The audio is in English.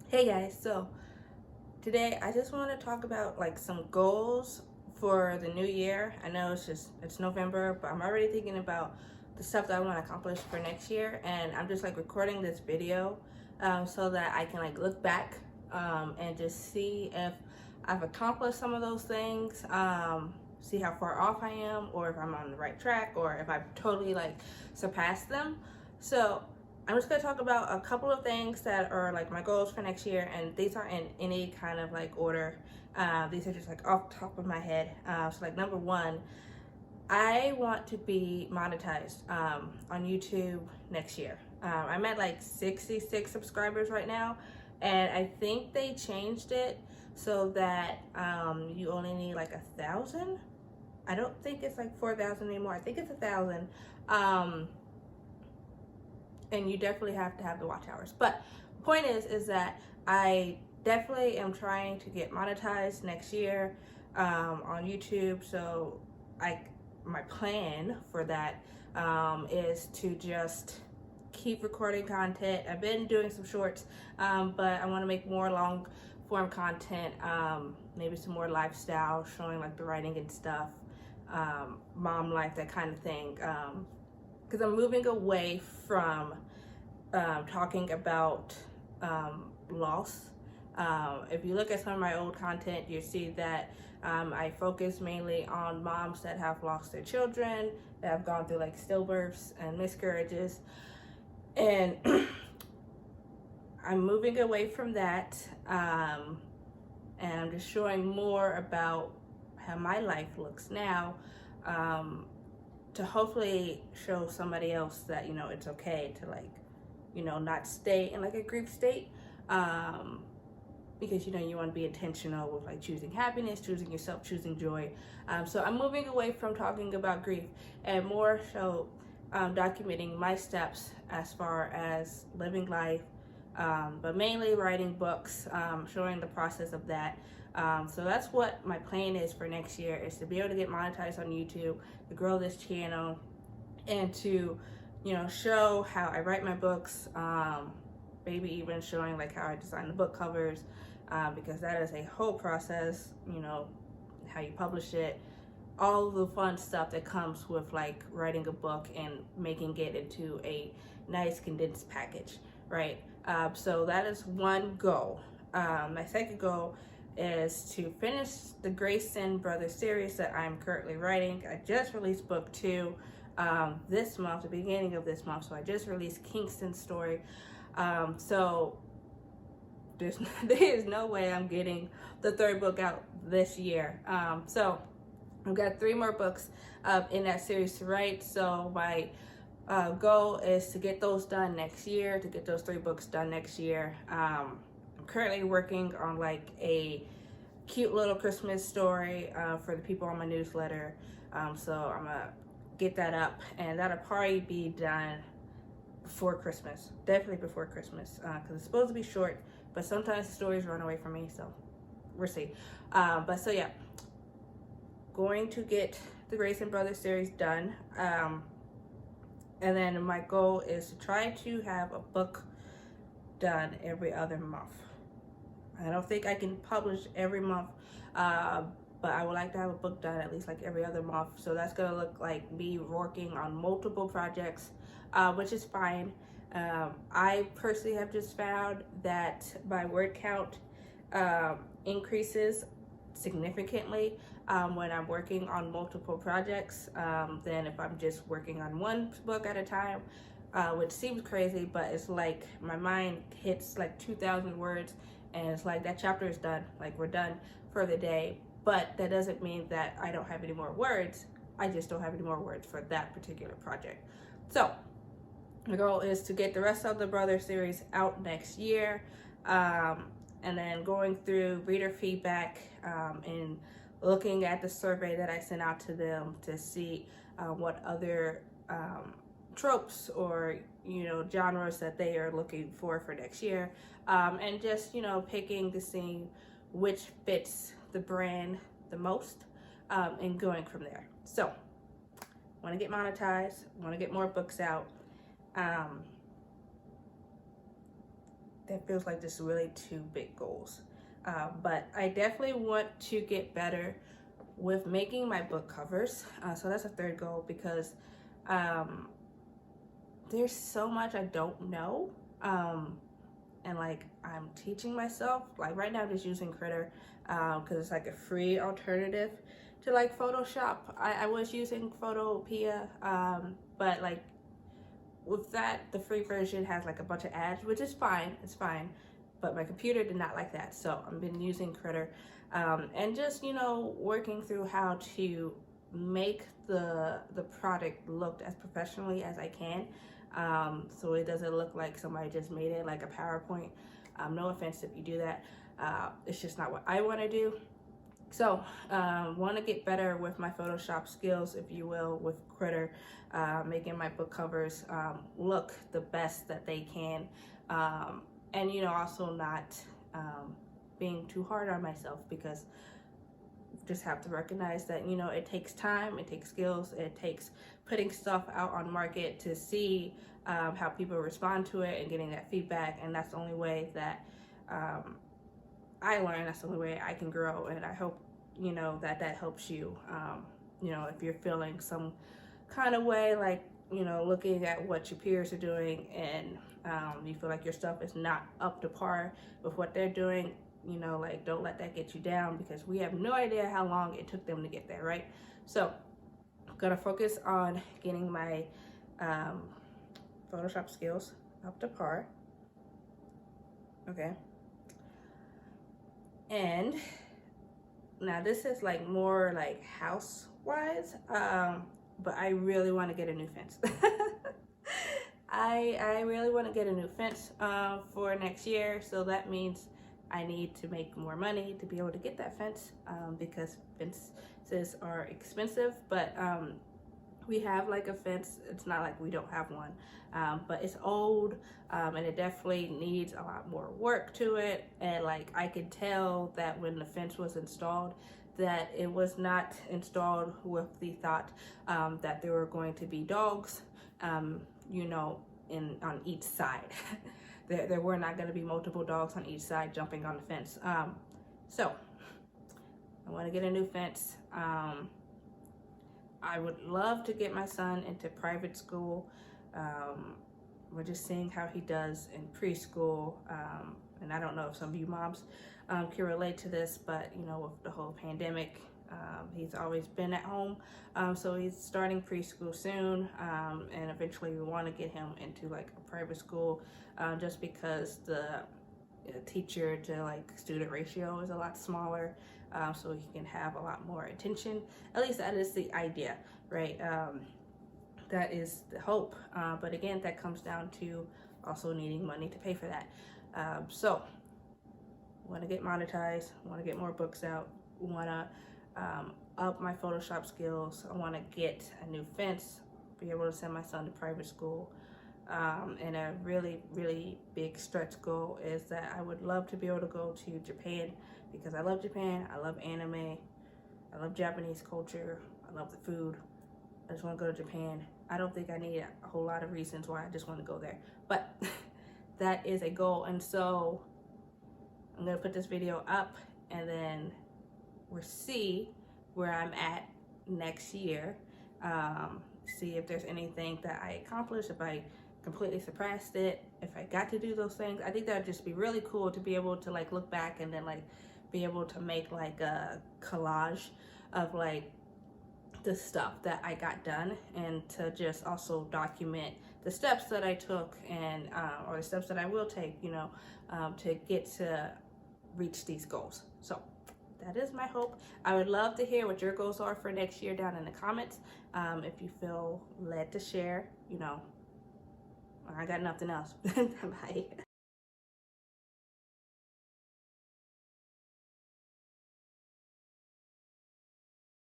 Hey guys, so today I just want to talk about like some goals for the new year. I know it's November, but I'm already thinking about the stuff that I want to accomplish for next year, and I'm just like recording this video so that I can like look back and just see if I've accomplished some of those things, see how far off I am, or if I'm on the right track, or if I've totally like surpassed them. So I'm just gonna talk about a couple of things that are like my goals for next year, and these aren't in any kind of like order. These are just like off the top of my head. So like number one, I want to be monetized on YouTube next year. I'm at like 66 subscribers right now, and I think they changed it so that you only need like 1,000. I don't think it's like 4,000 anymore. I think it's 1,000. And you definitely have to have the watch hours. But point is that I definitely am trying to get monetized next year on YouTube. So my plan for that is to just keep recording content. I've been doing some shorts, but I want to make more long form content, maybe some more lifestyle, showing like the writing and stuff, mom life, that kind of thing. Because I'm moving away from talking about loss. If you look at some of my old content, you see that I focus mainly on moms that have lost their children, that have gone through like stillbirths and miscarriages. And I'm moving away from that. And I'm just showing more about how my life looks now. To hopefully show somebody else that, it's okay to like, not stay in like a grief state. Because you want to be intentional with like choosing happiness, choosing yourself, choosing joy. So I'm moving away from talking about grief and more so documenting my steps as far as living life, but mainly writing books, showing the process of that. So that's what my plan is for next year, is to be able to get monetized on YouTube, to grow this channel, and to show how I write my books, maybe even showing like how I design the book covers, because that is a whole process, how you publish it, all the fun stuff that comes with like writing a book and making it into a nice condensed package, right? So that is one goal. My second goal is to finish the Grayson Brothers series that I'm currently writing. I just released book 2 this month, the beginning of this month. So I just released Kingston's story. So there is no way I'm getting the third book out this year. So I've got 3 more books in that series to write. So my goal is to get those done next year, to get those 3 books done next year. I'm currently working on like a cute little Christmas story for the people on my newsletter. So I'm gonna get that up, and that'll probably be done before Christmas, definitely before Christmas, because it's supposed to be short, but sometimes the stories run away from me, so we'll see. But so yeah, going to get the Grayson Brothers series done, and then my goal is to try to have a book done every other month. I don't think I can publish every month, but I would like to have a book done at least like every other month. So that's gonna look like me working on multiple projects, which is fine. I personally have just found that my word count increases significantly when I'm working on multiple projects than if I'm just working on one book at a time, which seems crazy, but it's like my mind hits like 2,000 words, and it's like that chapter is done, like we're done for the day. But that doesn't mean that I don't have any more words. I just don't have any more words for that particular project. So the goal is to get the rest of the Brother series out next year, and then going through reader feedback and looking at the survey that I sent out to them to see what other tropes or genres that they are looking for next year, and just picking to see which fits the brand the most, and going from there. So want to get monetized, want to get more books out, that feels like just really two big goals. But I definitely want to get better with making my book covers. So that's a third goal, because there's so much I don't know. And like I'm teaching myself. Like right now I'm just using Critter because it's like a free alternative to like Photoshop. I was using Photopea, but like with that, the free version has like a bunch of ads, which is fine, it's fine. But my computer did not like that, so I've been using Critter. And just, you know, working through how to make the product look as professionally as I can. So it doesn't look like somebody just made it like a PowerPoint. No offense if you do that. It's just not what I want to do. So want to get better with my Photoshop skills, if you will, with Critter, making my book covers look the best that they can. And, you know, also not being too hard on myself, because just have to recognize that, you know, it takes time, it takes skills, it takes putting stuff out on market to see how people respond to it and getting that feedback. And that's the only way that I learn, that's the only way I can grow. And I hope, you know, that helps you. You know, if you're feeling some kind of way, like, you know, looking at what your peers are doing and you feel like your stuff is not up to par with what they're doing, you know, like, don't let that get you down, because we have no idea how long it took them to get there, right? So I'm gonna focus on getting my Photoshop skills up to par. Okay. And now this is like more like house-wise, but I really want to get a new fence. I really want to get a new fence for next year, so that means I need to make more money to be able to get that fence, because fences are expensive. But we have like a fence. It's not like we don't have one, but it's old, and it definitely needs a lot more work to it. And like I could tell that when the fence was installed, that it was not installed with the thought that there were going to be dogs, you know, on each side. There were not going to be multiple dogs on each side jumping on the fence. So I want to get a new fence. I would love to get my son into private school. We're just seeing how he does in preschool. And I don't know if some of you moms can relate to this, but you know, with the whole pandemic, he's always been at home. So he's starting preschool soon. And eventually we want to get him into like a private school, just because the teacher to like student ratio is a lot smaller. So he can have a lot more attention. At least that is the idea, right? That is the hope. But again, that comes down to also needing money to pay for that. So I want to get monetized, I want to get more books out, want to up my Photoshop skills. I want to get a new fence, be able to send my son to private school. And a really, really big stretch goal is that I would love to be able to go to Japan, because I love Japan, I love anime, I love Japanese culture, I love the food. I just want to go to Japan. I don't think I need a whole lot of reasons why I just want to go there, but that is a goal. And so I'm going to put this video up, and then we'll see where I'm at next year. See if there's anything that I accomplished, if I completely surpassed it, if I got to do those things. I think that would just be really cool to be able to like look back and then like be able to make like a collage of like the stuff that I got done, and to just also document the steps that I took, and or the steps that I will take, you know, to get to reach these goals. So that is my hope. I would love to hear what your goals are for next year down in the comments. If you feel led to share, you know, I got nothing else. Bye.